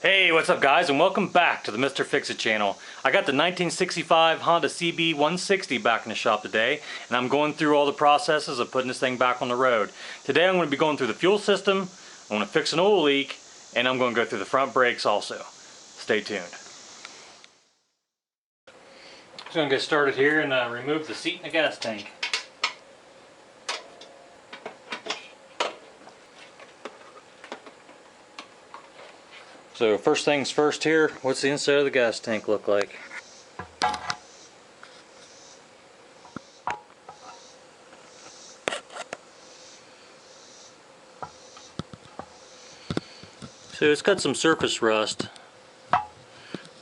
Hey, what's up guys, and welcome back to the Mr. Fix-It channel. I got the 1965 Honda CB160 back in the shop today, and I'm going through all the processes of putting this thing back on the road. Today I'm going to be going through the fuel system, I'm going to fix an oil leak, and I'm going to go through the front brakes also. Stay tuned. Just going to get started here and remove the seat in the gas tank. So first things first here, what's the inside of the gas tank look like? So it's got some surface rust.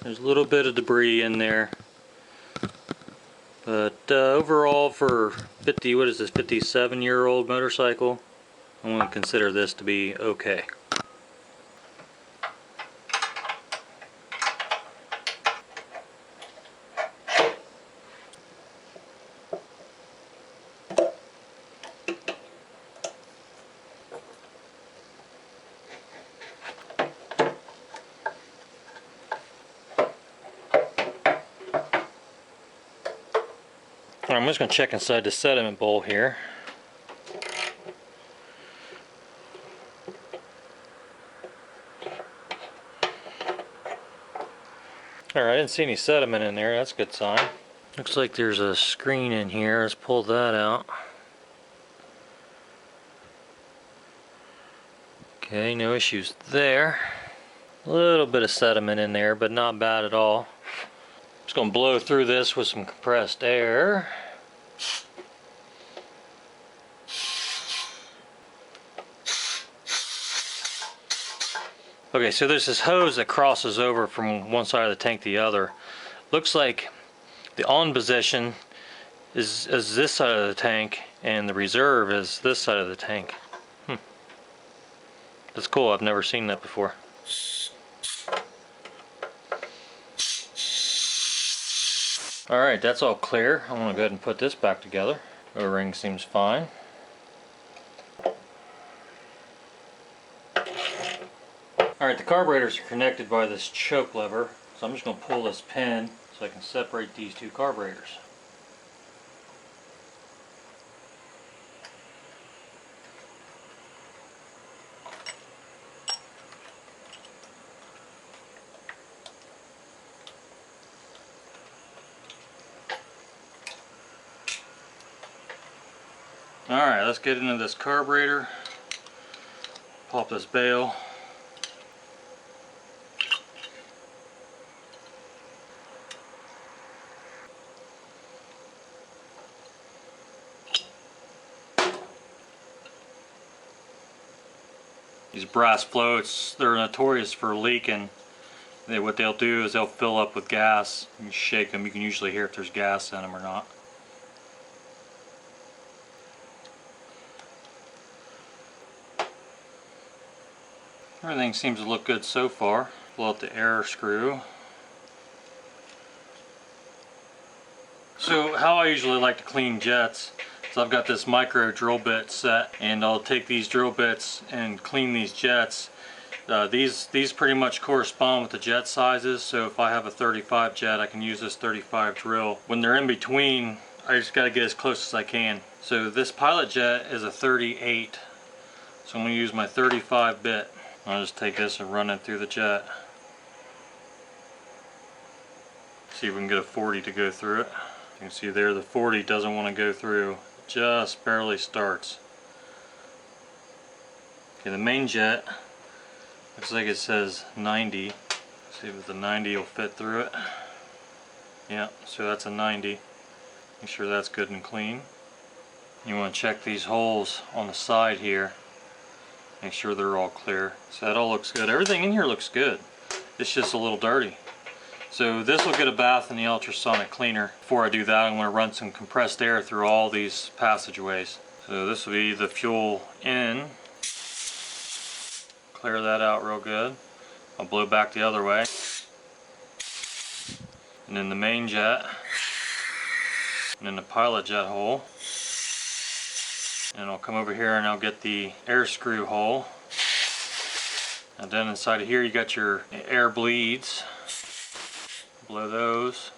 There's a little bit of debris in there. But overall for 57-year-old motorcycle, I'm going to consider this to be okay. I'm just going to check inside the sediment bowl here. Alright, I didn't see any sediment in there, that's a good sign. Looks like there's a screen in here, let's pull that out. Okay, no issues there. A little bit of sediment in there, but not bad at all. Just going to blow through this with some compressed air. Okay, so there's this hose that crosses over from one side of the tank to the other. Looks like the on position is this side of the tank and the reserve is this side of the tank. That's cool, I've never seen that before. Alright, that's all clear. I'm going to go ahead and put this back together. O-ring seems fine. Alright, the carburetors are connected by this choke lever, so I'm just going to pull this pin so I can separate these two carburetors. Alright, let's get into this carburetor. Pop this bail. These brass floats, they're notorious for leaking. What they'll do is they'll fill up with gas. You shake them, you can usually hear if there's gas in them or not. Everything seems to look good so far. Pull out the air screw. So how I usually like to clean jets, so I've got this micro drill bit set, and I'll take these drill bits and clean these jets. These pretty much correspond with the jet sizes, so if I have a 35 jet I can use this 35 drill. When they're in between, I just got to get as close as I can. So this pilot jet is a 38, so I'm going to use my 35 bit. I'll just take this and run it through the jet. See if we can get a 40 to go through it. You can see there the 40 doesn't want to go through, just barely starts. Okay, the main jet looks like it says 90. See if the 90 will fit through it. Yeah, so that's a 90. Make sure that's good and clean. You want to check these holes on the side here. Make sure they're all clear. So that all looks good. Everything in here looks good. It's just a little dirty. So this will get a bath in the ultrasonic cleaner. Before I do that, I'm going to run some compressed air through all these passageways. So this will be the fuel in. Clear that out real good. I'll blow back the other way. And then the main jet. And then the pilot jet hole. And I'll come over here and I'll get the air screw hole. And then inside of here you got your air bleeds. Blow those.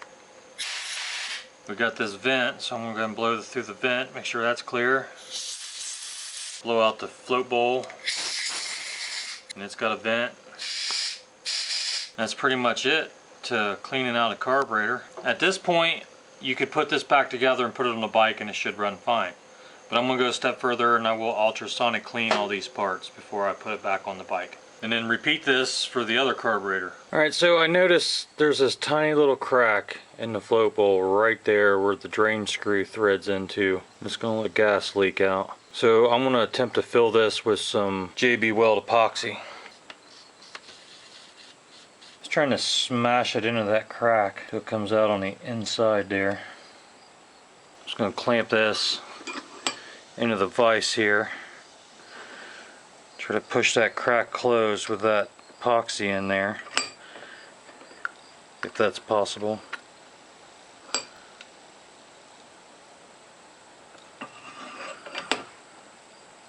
We got this vent, so I'm going to blow through the vent, make sure that's clear. Blow out the float bowl, and it's got a vent. That's pretty much it to cleaning out a carburetor. At this point, you could put this back together and put it on the bike and it should run fine. But I'm going to go a step further and I will ultrasonic clean all these parts before I put it back on the bike. And then repeat this for the other carburetor. Alright, so I noticed there's this tiny little crack in the float bowl right there where the drain screw threads into. It's going to let gas leak out. So I'm going to attempt to fill this with some JB Weld epoxy. Just trying to smash it into that crack so it comes out on the inside there. Just going to clamp this into the vise here. Try to push that crack closed with that epoxy in there, if that's possible.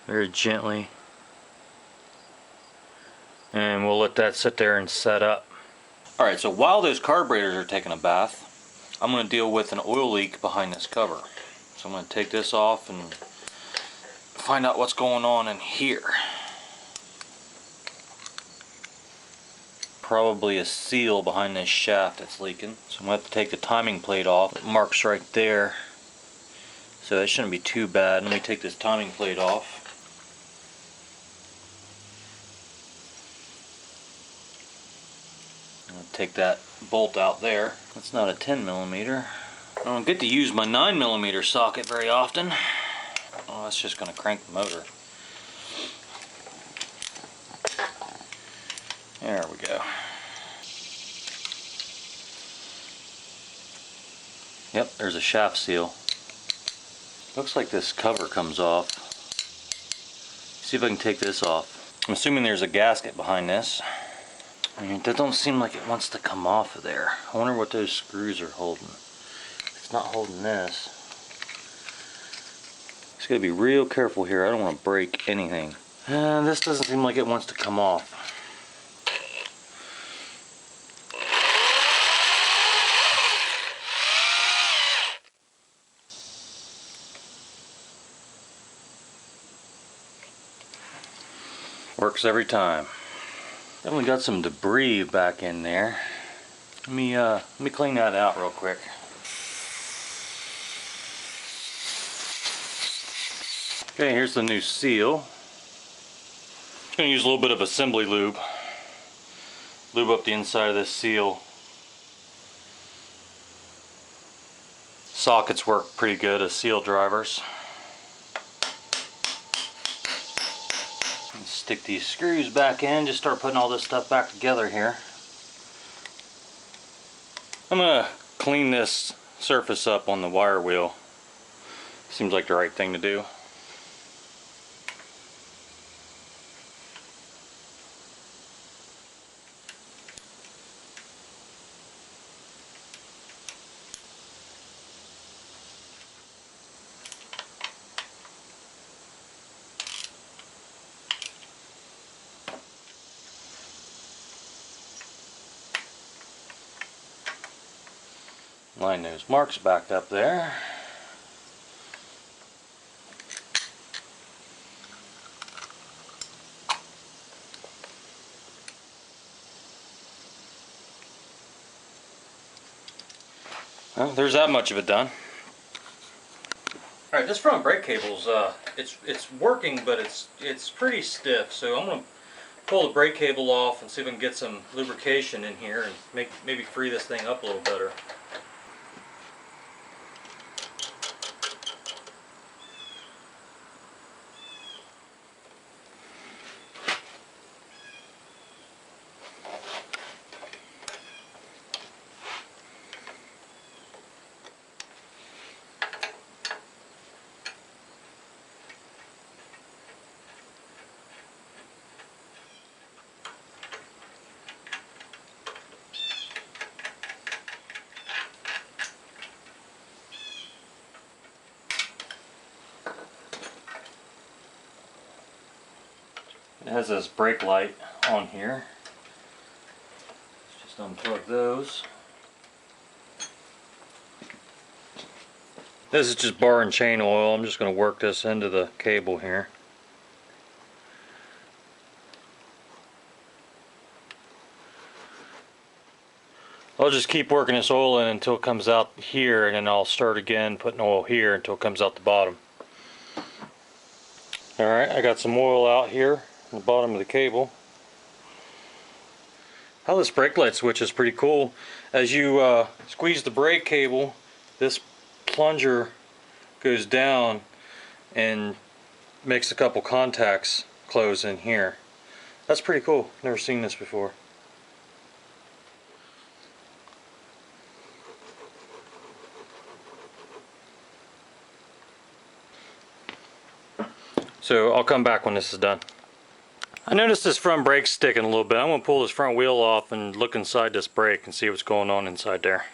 Very gently. And we'll let that sit there and set up. Alright, so while those carburetors are taking a bath, I'm going to deal with an oil leak behind this cover. So I'm going to take this off and find out what's going on in here. Probably a seal behind this shaft that's leaking. So I'm going to have to take the timing plate off. It marks right there. So that shouldn't be too bad. Let me take this timing plate off. I'm going to take that bolt out there. That's not a 10mm. I don't get to use my 9mm socket very often. Oh, that's just going to crank the motor. There we go. Yep, there's a shaft seal. Looks like this cover comes off. See if I can take this off. I'm assuming there's a gasket behind this. I mean, that don't seem like it wants to come off of there. I wonder what those screws are holding. It's not holding this. Just gotta be real careful here. I don't want to break anything. This doesn't seem like it wants to come off. Works every time. Definitely got some debris back in there. Let me clean that out real quick. Okay, here's the new seal. I'm gonna use a little bit of assembly lube. Lube up the inside of this seal. Sockets work pretty good as seal drivers. Stick these screws back in, just start putting all this stuff back together here. I'm gonna clean this surface up on the wire wheel. Seems like the right thing to do. Line those marks back up there. Well, there's that much of it done. Alright, this front brake cable's it's working, but it's pretty stiff, so I'm gonna pull the brake cable off and see if I can get some lubrication in here and maybe free this thing up a little better. It has this brake light on here. Let's just unplug those. This is just bar and chain oil. I'm just going to work this into the cable here. I'll just keep working this oil in until it comes out here, and then I'll start again putting oil here until it comes out the bottom. Alright, I got some oil out here on the bottom of the cable. How this brake light switch is pretty cool. As you squeeze the brake cable, this plunger goes down and makes a couple contacts close in here. That's pretty cool. Never seen this before. So I'll come back when this is done. I noticed this front brake's sticking a little bit. I'm going to pull this front wheel off and look inside this brake and see what's going on inside there.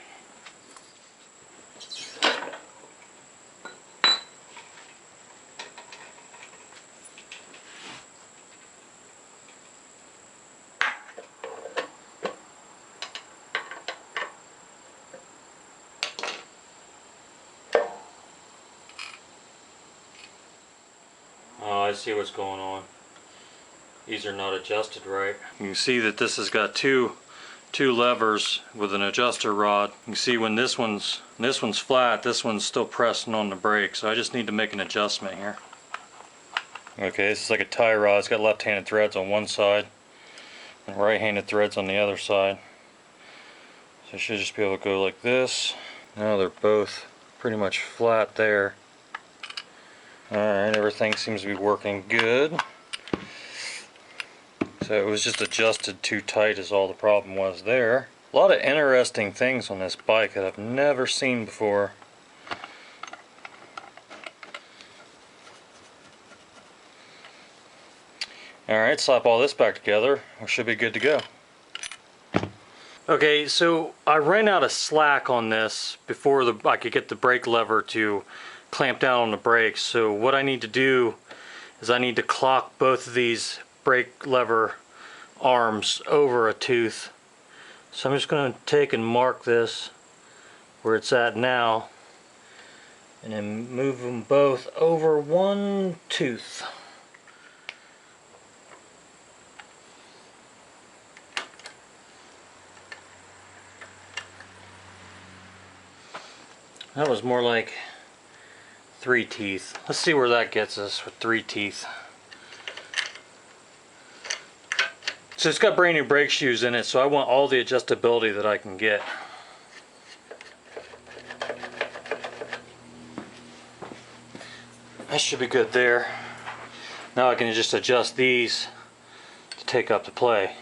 Oh, I see what's going on. These are not adjusted right. You can see that this has got two levers with an adjuster rod. You can see when this one's flat, this one's still pressing on the brake. So I just need to make an adjustment here. Okay, this is like a tie rod. It's got left-handed threads on one side and right-handed threads on the other side. So I should just be able to go like this. Now they're both pretty much flat there. Alright, everything seems to be working good. So it was just adjusted too tight is all the problem was there. A lot of interesting things on this bike that I've never seen before. Alright, slap all this back together. We should be good to go. Okay, so I ran out of slack on this before I could get the brake lever to clamp down on the brakes. So what I need to do is I need to clock both of these brake lever arms over a tooth. So I'm just going to take and mark this where it's at now and then move them both over one tooth. That was more like 3 teeth. Let's see where that gets us with 3 teeth. So it's got brand new brake shoes in it, so I want all the adjustability that I can get. That should be good there. Now I can just adjust these to take up the play.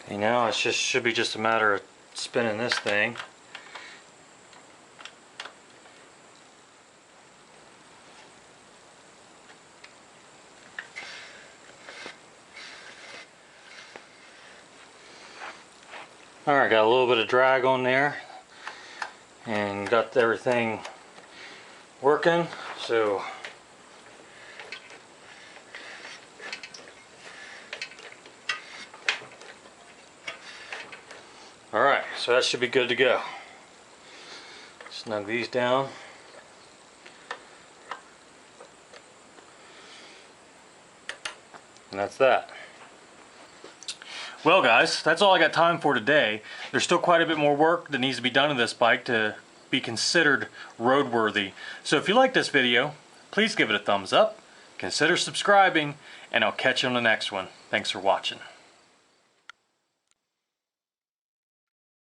Okay, now it should be just a matter of spinning this thing. Alright, got a little bit of drag on there and got everything working. So alright, so that should be good to go. Snug these down. And that's that. Well guys, that's all I got time for today. There's still quite a bit more work that needs to be done to this bike to be considered roadworthy. So if you like this video, please give it a thumbs up, consider subscribing, and I'll catch you on the next one. Thanks for watching.